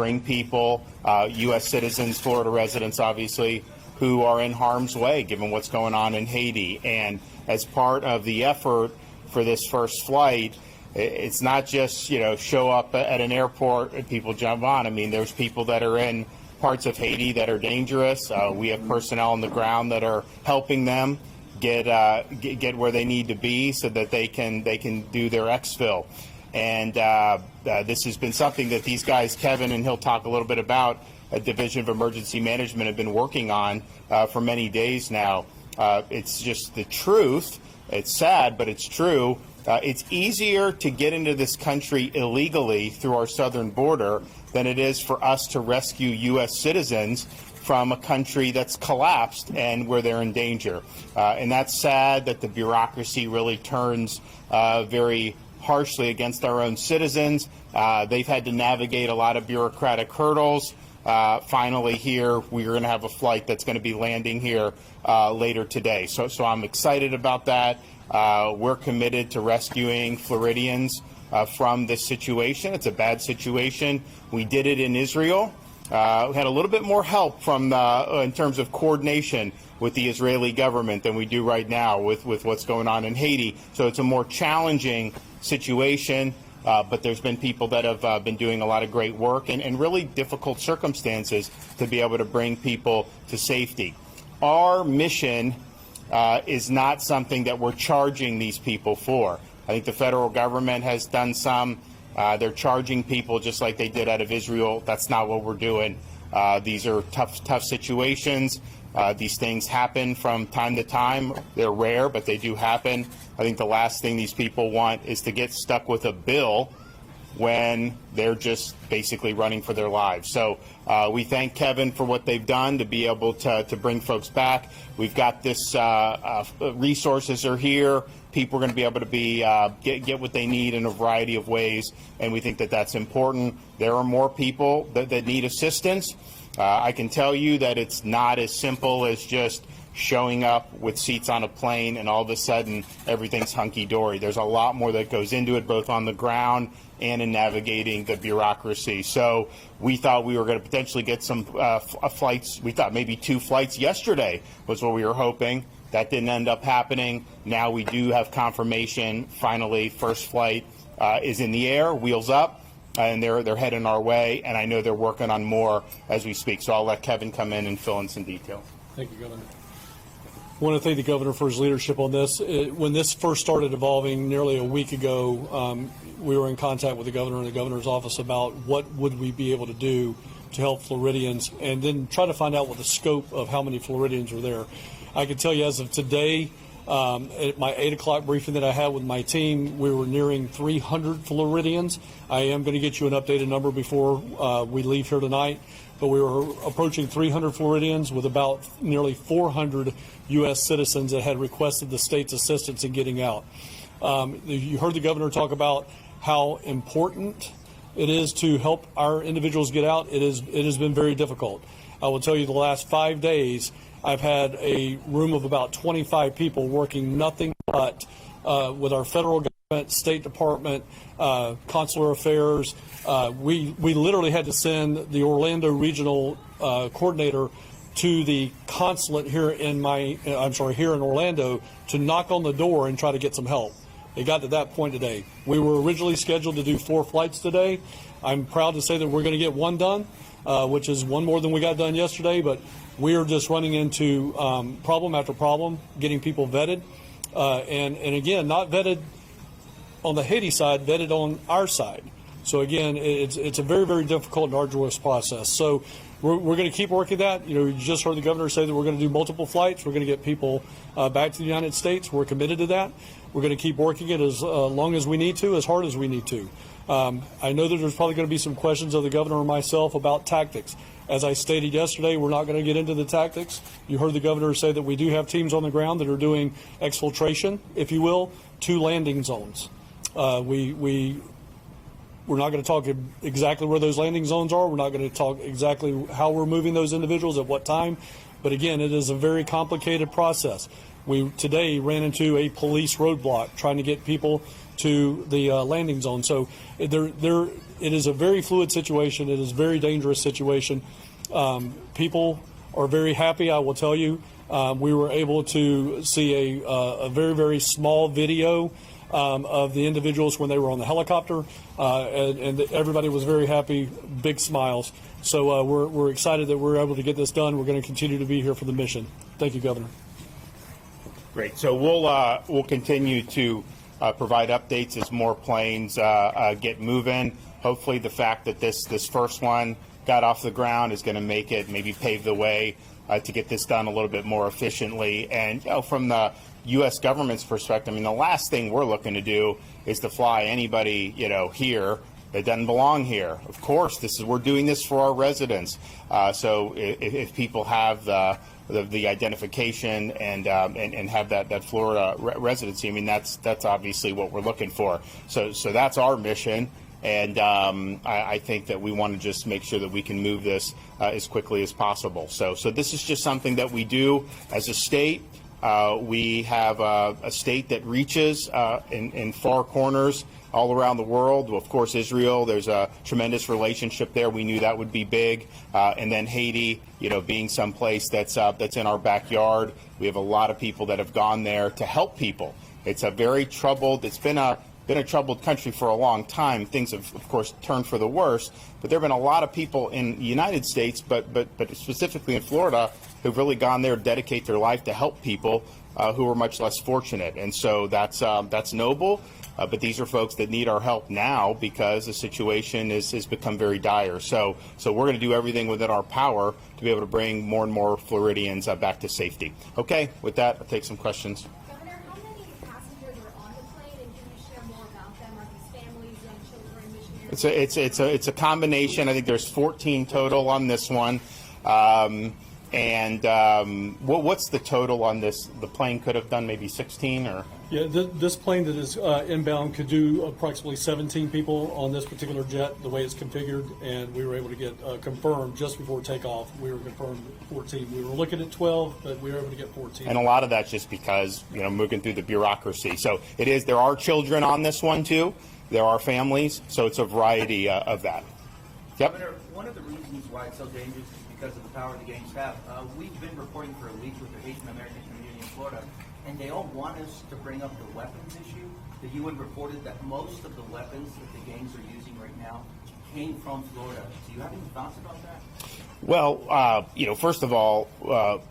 bring people, U.S. citizens, Florida residents, obviously, who are in harm's way, given what's going on in Haiti. And as part of the effort for this first flight, it's not just, show up at an airport and people jump on. I mean, there's people that are in parts of Haiti that are dangerous. We have personnel on the ground that are helping them get where they need to be so that they can do their exfil. And this has been something that these guys, Kevin, and he'll talk a little bit about, a Division of Emergency Management, have been working on for many days now. It's just the truth. It's sad, but it's true. It's easier to get into this country illegally through our southern border than it is for us to rescue U.S. citizens from a country that's collapsed and where they're in danger. And that's sad that the bureaucracy really turns very harshly against our own citizens. They've had to navigate a lot of bureaucratic hurdles. Finally here, we're going to have a flight that's going to be landing here later today. So I'm excited about that. We're committed to rescuing Floridians from this situation. It's a bad situation. We did it in Israel. We had a little bit more help from in terms of coordination with the Israeli government than we do right now with what's going on in Haiti. So it's a more challenging situation. But there's been people that have been doing a lot of great work and really difficult circumstances to be able to bring people to safety. Our mission is not something that we're charging these people for. I think the federal government has done some. They're charging people just like they did out of Israel. That's not what we're doing. These are tough situations. These things happen from time to time. They're rare, but they do happen. I think the last thing these people want is to get stuck with a bill when they're just basically running for their lives. So we thank Kevin for what they've done to be able to bring folks back. We've got this, resources are here. People are going to be able to get what they need in a variety of ways, and we think that that's important. There are more people that need assistance. I can tell you that it's not as simple as just showing up with seats on a plane and all of a sudden everything's hunky-dory. There's a lot more that goes into it, both on the ground and in navigating the bureaucracy. So we thought we were going to potentially get some flights. We thought maybe 2 flights yesterday was what we were hoping. That didn't end up happening. Now we do have confirmation. Finally, first flight is in the air, wheels up. And they're heading our way, and I know they're working on more as we speak. So I'll let Kevin come in and fill in some detail. Thank you, Governor. I want to thank the governor for his leadership on this. When this first started evolving nearly a week ago, we were in contact with the governor and the governor's office about what would we be able to do to help Floridians, and then try to find out what the scope of how many Floridians were there. I can tell you as of today, at my 8 o'clock briefing that I had with my team, we were nearing 300 Floridians. I am going to get you an updated number before we leave here tonight, but we were approaching 300 Floridians with about nearly 400 U.S. citizens that had requested the state's assistance in getting out. You heard the governor talk about how important it is to help our individuals get out. It has been very difficult. I will tell you the last 5 days, I've had a room of about 25 people working nothing but with our federal government, State Department, consular affairs. We literally had to send the Orlando regional coordinator to the consulate here in Orlando to knock on the door and try to get some help. It got to that point today. We were originally scheduled to do 4 flights today. I'm proud to say that we're going to get 1 done, which is 1 more than we got done yesterday, but we are just running into problem after problem, getting people vetted, and again, not vetted on the Haiti side, vetted on our side. So again, it's a very, very difficult and arduous process. So we're going to keep working that. You just heard the governor say that we're going to do multiple flights. We're going to get people back to the United States. We're committed to that. We're going to keep working it as long as we need to, as hard as we need to. I know that there's probably going to be some questions of the governor or myself about tactics. As I stated yesterday, we're not going to get into the tactics. You heard the governor say that we do have teams on the ground that are doing exfiltration, if you will, to landing zones. We're not going to talk exactly where those landing zones are. We're not going to talk exactly how we're moving those individuals at what time. But again, it is a very complicated process. We today ran into a police roadblock trying to get people to the landing zone. So it is a very fluid situation. It is a very dangerous situation. People are very happy, I will tell you. We were able to see a very, very small video of the individuals when they were on the helicopter, and everybody was very happy, big smiles. So we're excited that we're able to get this done. We're going to continue to be here for the mission. Thank you, Governor. Great. So we'll continue to provide updates as more planes get moving. Hopefully, the fact that this first one got off the ground is going to make it maybe pave the way to get this done a little bit more efficiently. And from the U.S. government's perspective, I mean, the last thing we're looking to do is to fly anybody here that doesn't belong here. Of course, we're doing this for our residents. So if people have the identification and have that Florida residency, I mean, that's obviously what we're looking for. So that's our mission. And I think that we want to just make sure that we can move this as quickly as possible. So this is just something that we do as a state. We have a state that reaches in far corners all around the world. Of course, Israel, there's a tremendous relationship there. We knew that would be big. And then Haiti, being someplace that's in our backyard. We have a lot of people that have gone there to help people. It's it's been a troubled country for a long time. Things have, of course, turned for the worse. But there have been a lot of people in the United States, but specifically in Florida, who've really gone there to dedicate their life to help people who are much less fortunate. And so that's noble. But these are folks that need our help now because the situation has become very dire. So we're going to do everything within our power to be able to bring more and more Floridians back to safety. Okay, with that, I'll take some questions. Governor, how many passengers are on the plane, and can you share more about them? Are these families, young children, missionaries? It's a combination. I think there's 14 total on this one. What's the total on this? The plane could have done maybe 16 or? Yeah, this plane that is inbound could do approximately 17 people on this particular jet, the way it's configured, and we were able to get confirmed just before takeoff. We were confirmed 14. We were looking at 12, but we were able to get 14. And a lot of that's just because, moving through the bureaucracy. So there are children on this one too. There are families. So it's a variety of that. Yep. Governor, one of the reasons why it's so dangerous is because of the power the gangs have. We've been reporting for a week with the Haitian American community in Florida, and they all want us to bring up the weapons issue. The UN reported that most of the weapons that the gangs are using right now came from Florida. Do you have any thoughts about that? Well, first of all,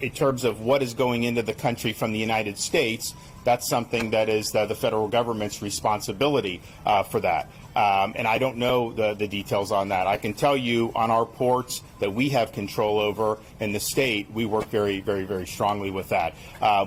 in terms of what is going into the country from the United States, that's something that is the federal government's responsibility for that. And I don't know the details on that. I can tell you on our ports that we have control over in the state, we work very, very, very strongly with that.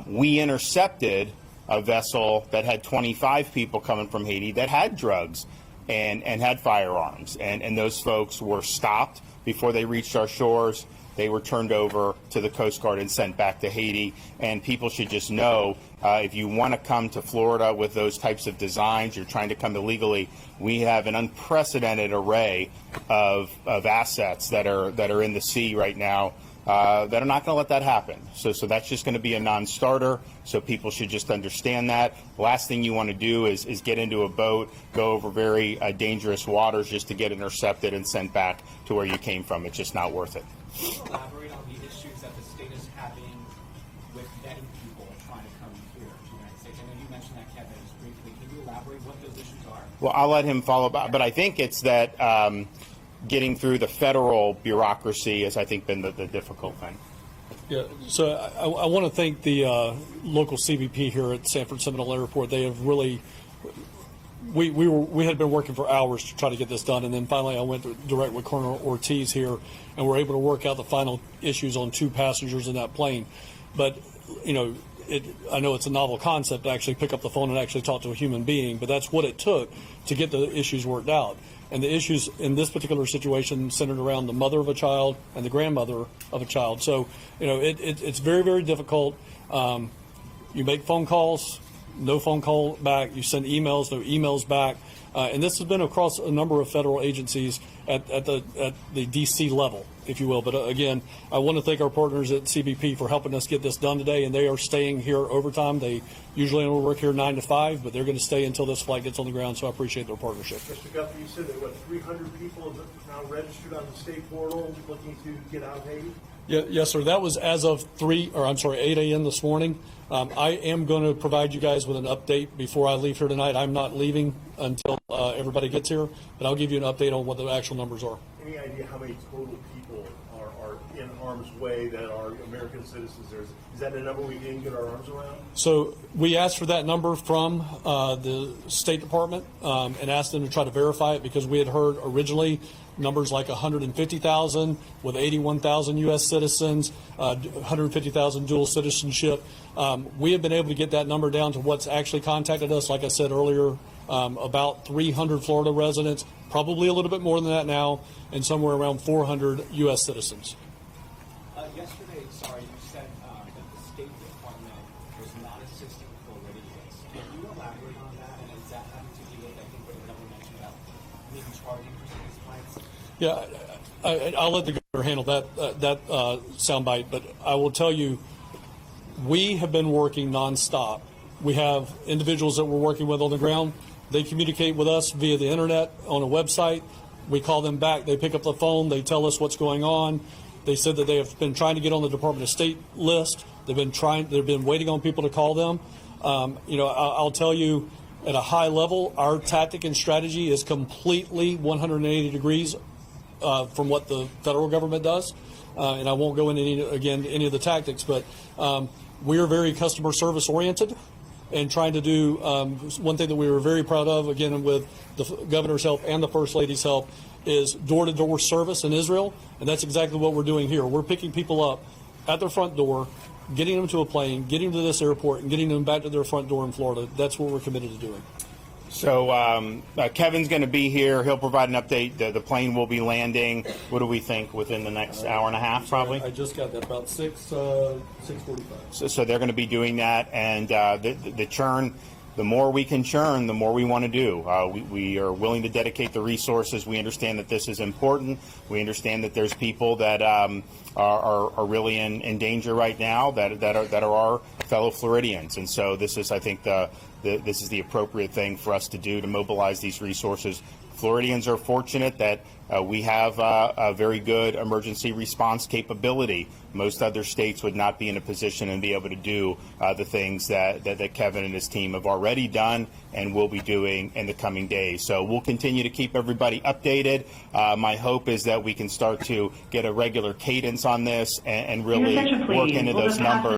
We intercepted a vessel that had 25 people coming from Haiti that had drugs and had firearms. And those folks were stopped before they reached our shores. They were turned over to the Coast Guard and sent back to Haiti. And people should just know, if you want to come to Florida with those types of designs, you're trying to come illegally, we have an unprecedented array of assets that are in the sea right now that are not going to let that happen. So that's just going to be a non-starter. So people should just understand that. The last thing you want to do is get into a boat, go over very dangerous waters just to get intercepted and sent back to where you came from. It's just not worth it. Can you elaborate on the issues that the state is having with vetting people trying to come here to the United States? I know you mentioned that, Kevin, just briefly. Can you elaborate what those issues are? Well, I'll let him follow up, but I think it's that getting through the federal bureaucracy has, I think, been the difficult thing. Yeah, so I want to thank the local CBP here at Sanford Seminole Airport. They have really, we had been working for hours to try to get this done, and then finally I went direct with Colonel Ortiz here, and we're able to work out the final issues on 2 passengers in that plane. But, I know it's a novel concept to actually pick up the phone and actually talk to a human being, but that's what it took to get the issues worked out. And the issues in this particular situation centered around the mother of a child and the grandmother of a child. So, it's very, very difficult. You make phone calls, no phone call back. You send emails, no emails back. And this has been across a number of federal agencies at the DC level, if you will. But again, I want to thank our partners at CBP for helping us get this done today, and they are staying here overtime. They usually only work here 9 to 5, but they're going to stay until this flight gets on the ground, so I appreciate their partnership. Mr. Guthrie, you said that, 300 people have now registered on the state portal looking to get out of Haiti? Yes, sir. That was as of 8 a.m. this morning. I am going to provide you guys with an update before I leave here tonight. I'm not leaving until everybody gets here, but I'll give you an update on what the actual numbers are. Any idea how many total people are in harm's way that are American citizens? Is that a number we didn't get our arms around? So we asked for that number from the State Department and asked them to try to verify it, because we had heard originally numbers like 150,000 with 81,000 U.S. citizens, 150,000 dual citizenship. We have been able to get that number down to what's actually contacted us, like I said earlier, about 300 Florida residents, probably a little bit more than that now, and somewhere around 400 U.S. citizens. Yesterday, you said that the State Department was not assisting Floridians. Can you elaborate on that? And is that having to do with, I think, what the governor mentioned about maybe charging for some of these flights? Yeah, I'll let the governor handle that soundbite, but I will tell you, we have been working nonstop. We have individuals that we're working with on the ground. They communicate with us via the internet on a website. We call them back. They pick up the phone. They tell us what's going on. They said that they have been trying to get on the Department of State list. They've been waiting on people to call them. I'll tell you, at a high level, our tactic and strategy is completely 180 degrees from what the federal government does. And I won't go into any of the tactics, but we are very customer service oriented and trying to do one thing that we were very proud of, again, with the governor's help and the first lady's help, is door-to-door service in Israel. And that's exactly what we're doing here. We're picking people up at their front door, getting them to a plane, getting them to this airport, and getting them back to their front door in Florida. That's what we're committed to doing. So Kevin's going to be here. He'll provide an update. The plane will be landing. What do we think, within the next hour and a half, probably? I just got that, about 6:45. So they're going to be doing that, and the churn. The more we can churn, the more we want to do. We are willing to dedicate the resources. We understand that this is important. We understand that there's people that are really in danger right now that are our fellow Floridians, and so this is, I think, this is the appropriate thing for us to do, to mobilize these resources. Floridians are fortunate that we have a very good emergency response capability. Most other states would not be in a position and be able to do the things that Kevin and his team have already done and will be doing in the coming days. So we'll continue to keep everybody updated. My hope is that we can start to get a regular cadence on this and really work into those numbers.